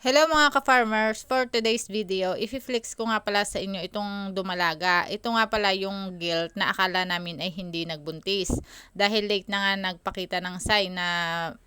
Hello mga ka-farmers! For today's video, i-flex ko nga pala sa inyo itong dumalaga. Ito nga pala yung gilt na akala namin ay hindi nagbuntis. Dahil late na nga nagpakita ng sign na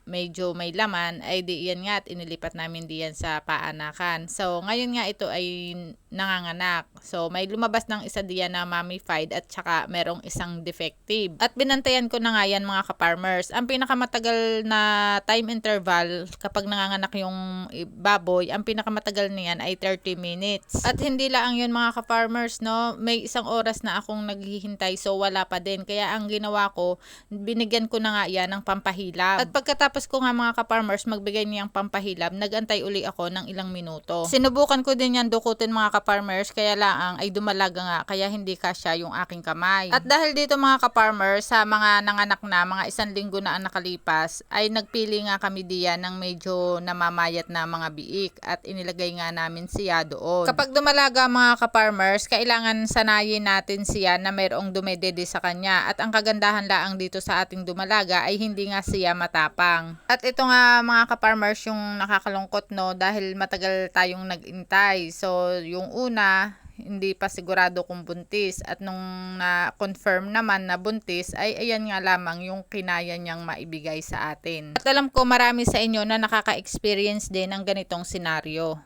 medyo may laman, ay di yan nga at inilipat namin diyan sa paanakan. So ngayon nga ito ay nanganganak. So may lumabas ng isa diyan na mummified at saka merong isang defective. At binantayan ko na nga yan mga ka-farmers. Ang pinakamatagal na time interval kapag nanganganak yung baboy, ang pinakamatagal niyan ay 30 minutes. At hindi lang yun mga ka-farmers, no? May isang oras na akong naghihintay, so wala pa din. Kaya ang ginawa ko, binigyan ko na nga yan ng pampahilab. At pagkatapos ko nga mga ka-farmers magbigay niyang pampahilab, nagantay uli ako ng ilang minuto. Sinubukan ko din yan dukutin mga ka-farmers, kaya lang ay dumalaga nga, kaya hindi kasya yung aking kamay. At dahil dito mga ka-farmers, sa mga nanganak na, mga 1 linggo na ang nakalipas, ay nagpili nga kami diyan ng medyo namamayat na mga biik at inilagay nga namin siya doon. Kapag dumalaga mga ka-farmers, kailangan sanayin natin siya na mayroong dumedede sa kanya, at ang kagandahan laang dito sa ating dumalaga ay hindi nga siya matapang. At ito nga mga ka-farmers yung nakakalungkot, no, dahil matagal tayong nag-intay. So yung una, hindi pa sigurado kung buntis, at nung na-confirm naman na buntis ay ayan nga lamang yung kinaya niyang maibigay sa atin. At alam ko marami sa inyo na nakaka-experience din ng ganitong senaryo.